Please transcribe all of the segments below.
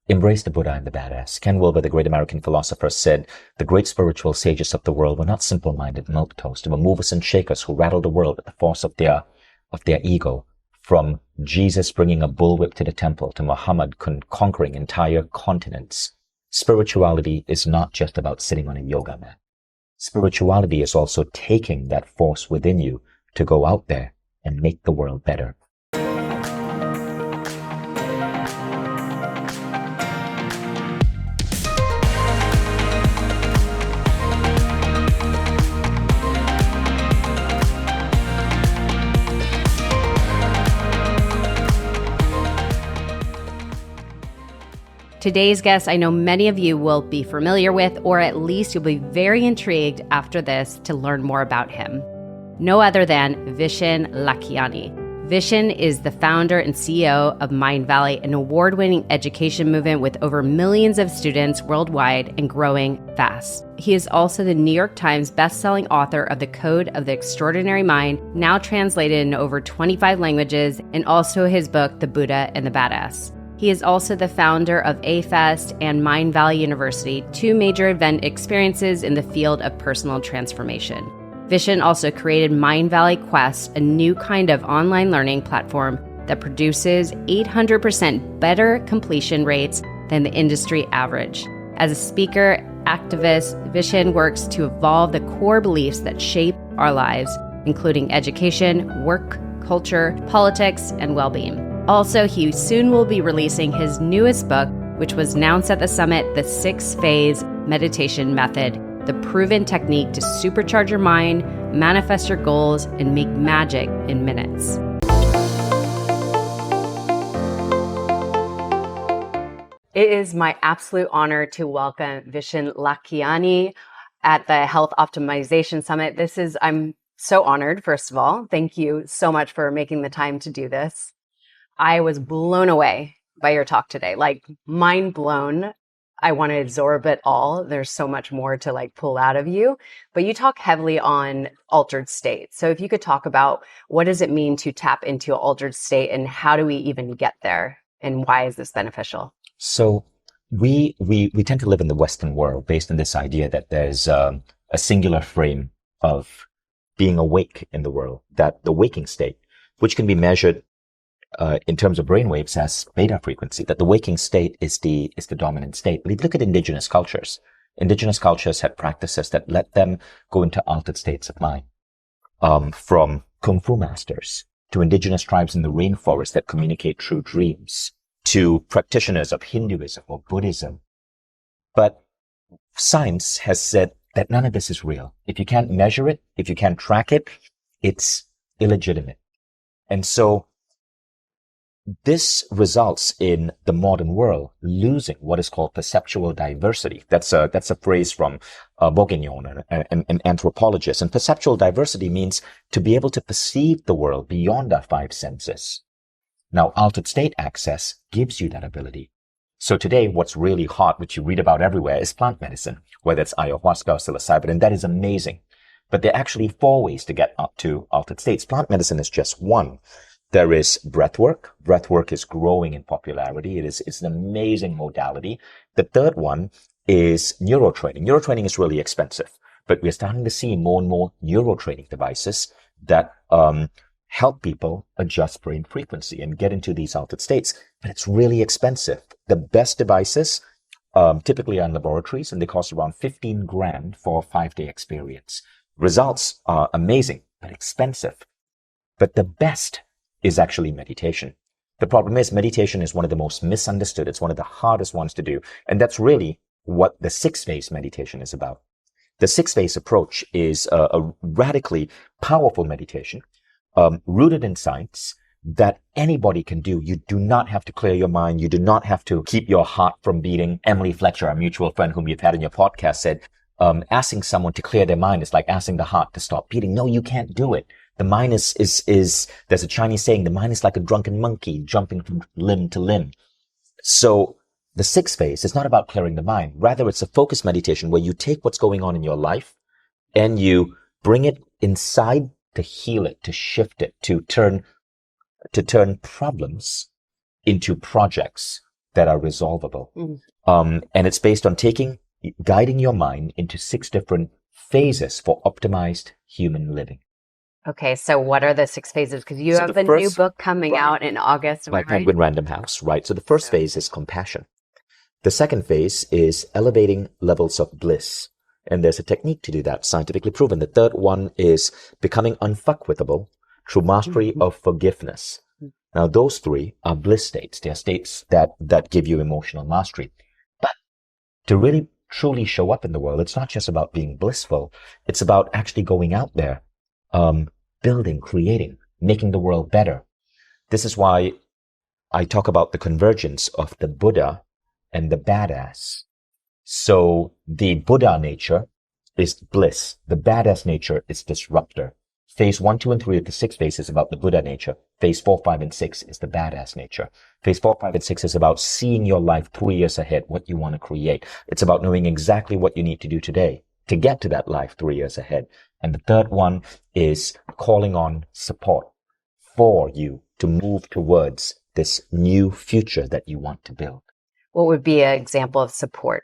Embrace the Buddha and the badass. Ken Wilber, the great American philosopher, said, the great spiritual sages of the world were not simple-minded milquetoast. They were movers and shakers who rattled the world with the force of their ego. From Jesus bringing a bullwhip to the temple to Muhammad conquering entire continents. Spirituality is not just about sitting on a yoga mat. Spirituality is also taking that force within you to go out there and make the world better. Today's guest, I know many of you will be familiar with, or at least you'll be very intrigued after this to learn more about him. No other than Vishen Lakhiani. Vishen is the founder and CEO of Mindvalley, an award-winning education movement with over millions of students worldwide and growing fast. He is also the New York Times bestselling author of The Code of the Extraordinary Mind, now translated in over 25 languages, and also his book, The Buddha and the Badass. He is also the founder of A-Fest and Mindvalley University, two major event experiences in the field of personal transformation. Vishen also created Mindvalley Quests, a new kind of online learning platform that produces 800% better completion rates than the industry average. As a speaker, activist, Vishen works to evolve the core beliefs that shape our lives, including education, work, culture, politics, and well-being. Also, he soon will be releasing his newest book, which was announced at the summit, The 6-Phase Meditation Method, the proven technique to supercharge your mind, manifest your goals, and make magic in minutes. It is my absolute honor to welcome Vishen Lakhiani at the Health Optimization Summit. I'm so honored, first of all. Thank you so much for making the time to do this. I was blown away by your talk today, like mind blown. I want to absorb it all. There's so much more to pull out of you, but you talk heavily on altered state. So if you could talk about what does it mean to tap into an altered state and how do we even get there and why is this beneficial? So we tend to live in the Western world based on this idea that there's a singular frame of being awake in the world, that the waking state, which can be measured in terms of brainwaves as beta frequency, that the waking state is the dominant state. But if you look at indigenous cultures had practices that let them go into altered states of mind. From Kung Fu masters to indigenous tribes in the rainforest that communicate through dreams to practitioners of Hinduism or Buddhism. But science has said that none of this is real. If you can't measure it, if you can't track it, it's illegitimate. And so this results in the modern world losing what is called perceptual diversity. That's a phrase from Bourguignon, an anthropologist. And perceptual diversity means to be able to perceive the world beyond our five senses. Now, altered state access gives you that ability. So today, what's really hot, which you read about everywhere, is plant medicine, whether it's ayahuasca or psilocybin, and that is amazing. But there are actually 4 ways to get up to altered states. Plant medicine is just one. There is breath work. Breath work is growing in popularity. It's an amazing modality. The third one is neurotraining. Neurotraining is really expensive, but we're starting to see more and more neurotraining devices that help people adjust brain frequency and get into these altered states. But it's really expensive. The best devices typically are in laboratories, and they cost around 15 grand for a 5-day experience. Results are amazing, but expensive. But the best is actually meditation. The problem is meditation is one of the most misunderstood. It's one of the hardest ones to do. And that's really what the 6-phase meditation is about. The 6-phase approach is a radically powerful meditation, rooted in science that anybody can do. You do not have to clear your mind. You do not have to keep your heart from beating. Emily Fletcher, a mutual friend whom you've had in your podcast, said, asking someone to clear their mind is like asking the heart to stop beating. No, you can't do it. The mind is, there's a Chinese saying, the mind is like a drunken monkey jumping from limb to limb. So the 6th phase is not about clearing the mind. Rather, it's a focused meditation where you take what's going on in your life and you bring it inside to heal it, to shift it, to turn problems into projects that are resolvable. And it's based on guiding your mind into 6 different phases for optimized human living. Okay, so what are the 6 phases? Because you have a new book coming out in August. By Penguin Random House, right? So the first phase is compassion. The second phase is elevating levels of bliss. And there's a technique to do that, scientifically proven. The third one is becoming unfuckwithable through mastery of forgiveness. Now, those 3 are bliss states. They are states that give you emotional mastery. But to really truly show up in the world, it's not just about being blissful. It's about actually going out there, building, creating, making the world better. This is why I talk about the convergence of the Buddha and the badass. So the Buddha nature is bliss. The badass nature is disruptor. Phase 1, 2, and 3 of the 6 phases is about the Buddha nature. Phase 4, 5, and 6 is the badass nature. Phase 4, 5, and 6 is about seeing your life 3 years ahead, what you want to create. It's about knowing exactly what you need to do today to get to that life 3 years ahead. And the third one is calling on support for you to move towards this new future that you want to build. What would be an example of support?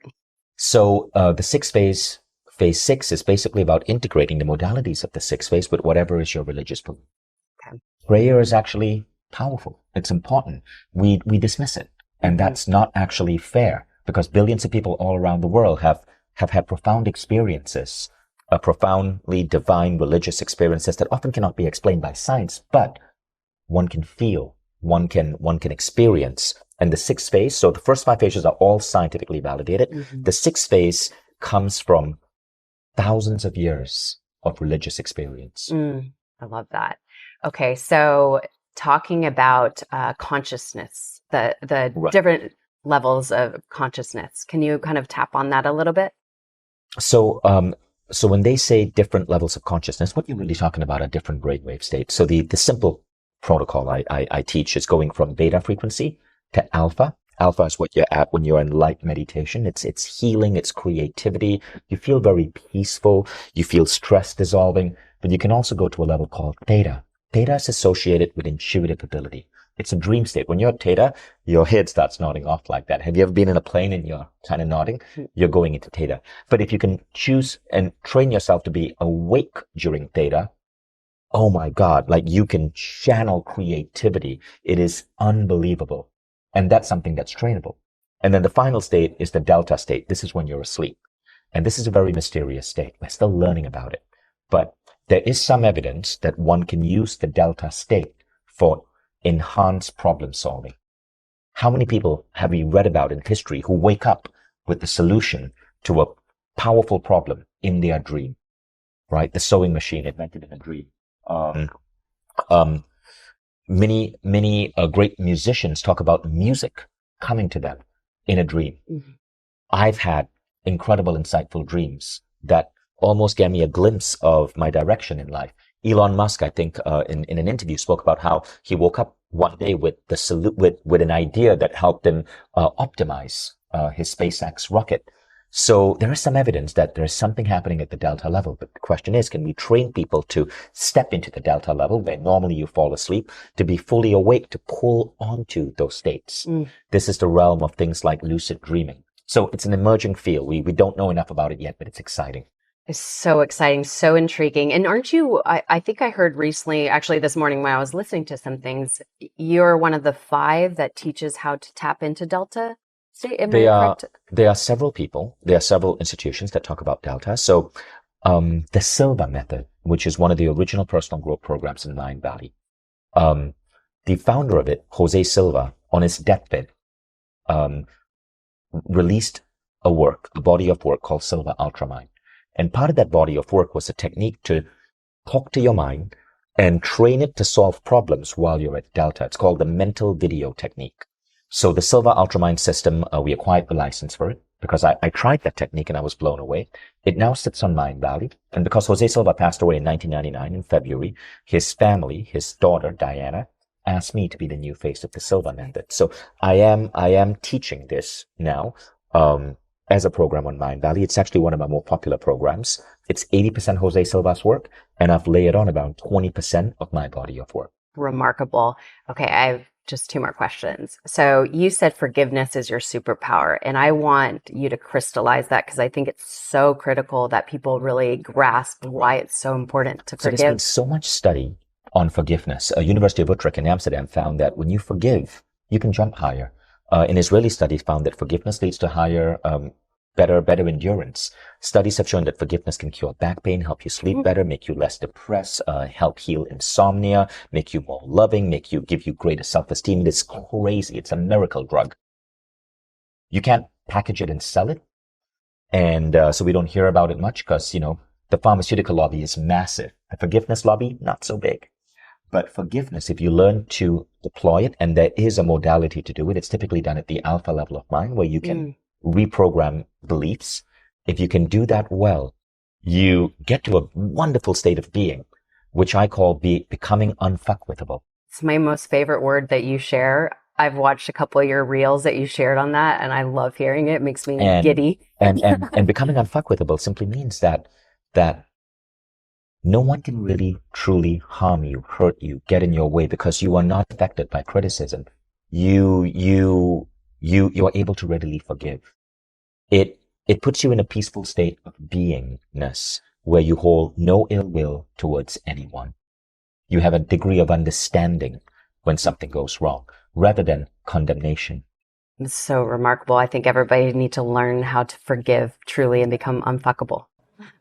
So the 6th phase, phase 6, is basically about integrating the modalities of the 6th phase with whatever is your religious belief. Okay. Prayer is actually powerful. It's important. We dismiss it. And that's not actually fair, because billions of people all around the world have had profound experiences, profoundly divine religious experiences that often cannot be explained by science, but one can feel, one can experience. And the 6th phase, so the first 5 phases are all scientifically validated. The 6th phase comes from thousands of years of religious experience. I love that. Okay, so talking about consciousness, the different levels of consciousness, can you kind of tap on that a little bit? So when they say different levels of consciousness, what you're really talking about are different brainwave states. So the simple protocol I teach is going from beta frequency to alpha. Alpha is what you're at when you're in light meditation. It's healing, it's creativity. You feel very peaceful. You feel stress dissolving. But you can also go to a level called theta. Theta is associated with intuitive ability. It's a dream state. When you're at theta, your head starts nodding off like that. Have you ever been in a plane and you're kind of nodding? You're going into theta. But if you can choose and train yourself to be awake during theta, oh my God, like you can channel creativity. It is unbelievable. And that's something that's trainable. And then the final state is the delta state. This is when you're asleep. And this is a very mysterious state. We're still learning about it. But there is some evidence that one can use the delta state for enhanced problem solving. How many people have we read about in history who wake up with the solution to a powerful problem in their dream, right? The sewing machine invented in a dream. Many great musicians talk about music coming to them in a dream. I've had incredible, insightful dreams that almost gave me a glimpse of my direction in life. Elon Musk, I think, in an interview spoke about how he woke up one day with with an idea that helped him optimize his SpaceX rocket. So there is some evidence that there is something happening at the delta level. But the question is, can we train people to step into the delta level where normally you fall asleep, to be fully awake, to pull onto those states? This is the realm of things like lucid dreaming. So it's an emerging field. We don't know enough about it yet, but it's exciting. It's so exciting, so intriguing. And aren't you, I think I heard recently, actually this morning when I was listening to some things, you're one of the 5 that teaches how to tap into delta state? There are several people, there are several institutions that talk about delta. So the Silva method, which is one of the original personal growth programs in Mindvalley, the founder of it, Jose Silva, on his deathbed, released a body of work called Silva Ultramind. And part of that body of work was a technique to talk to your mind and train it to solve problems while you're at delta. It's called the mental video technique. So the Silva Ultramind system, we acquired the license for it because I tried that technique and I was blown away. It now sits on Mindvalley. And because Jose Silva passed away in 1999 in February, his family, his daughter, Diana, asked me to be the new face of the Silva method. So I am teaching this now, as a program on Mindvalley. It's actually one of my more popular programs. It's 80% Jose Silva's work, and I've layered on about 20% of my body of work. Remarkable. Okay, just two more questions. So you said forgiveness is your superpower, and I want you to crystallize that because I think it's so critical that people really grasp why it's so important to So there's forgive. been so much study on forgiveness. University of Utrecht in Amsterdam found that when you forgive, you can jump higher. An Israeli study found that forgiveness leads to higher, better endurance. Studies have shown that forgiveness can cure back pain, help you sleep better, make you less depressed, help heal insomnia, make you more loving, give you greater self-esteem. It is crazy. It's a miracle drug. You can't package it and sell it. And so we don't hear about it much because, the pharmaceutical lobby is massive. The forgiveness lobby, not so big. But forgiveness, if you learn to deploy it, and there is a modality to do it, it's typically done at the alpha level of mind where you can reprogram beliefs. If you can do that well, you get to a wonderful state of being, which I call becoming unfuckwithable. It's my most favorite word that you share. I've watched a couple of your reels that you shared on that, and I love hearing it. It makes me giddy. And becoming unfuckwithable simply means that no one can really truly harm you, hurt you, get in your way because you are not affected by criticism. You are able to readily forgive. It puts you in a peaceful state of beingness where you hold no ill will towards anyone. You have a degree of understanding when something goes wrong rather than condemnation. It's so remarkable. I think everybody needs to learn how to forgive truly and become unfuckable.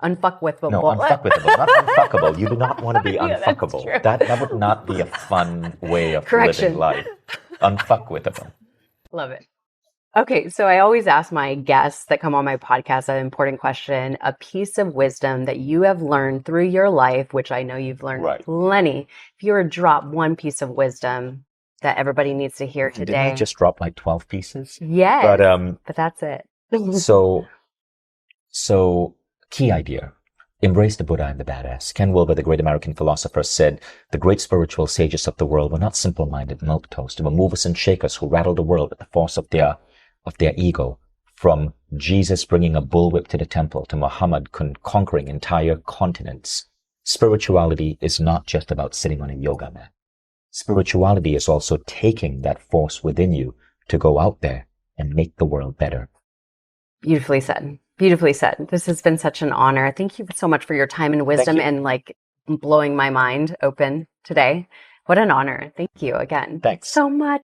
Unfuckwithable. No, unfuckwithable, not unfuckable. You do not want to be Yeah, unfuckable. That would not be a fun way of living life. Unfuckwithable. Love it. Okay, so I always ask my guests that come on my podcast an important question, a piece of wisdom that you have learned through your life, which I know you've learned plenty. If you were to drop one piece of wisdom that everybody needs to hear today. Didn't I just drop like 12 pieces? Yes, but that's it. So key idea. Embrace the Buddha and the badass. Ken Wilber, the great American philosopher, said, the great spiritual sages of the world were not simple-minded milquetoast. They were movers and shakers who rattled the world with the force of their ego. From Jesus bringing a bullwhip to the temple to Muhammad conquering entire continents. Spirituality is not just about sitting on a yoga mat. Spirituality is also taking that force within you to go out there and make the world better. Beautifully said. Beautifully said. This has been such an honor. Thank you so much for your time and wisdom and blowing my mind open today. What an honor. Thank you again. Thanks so much.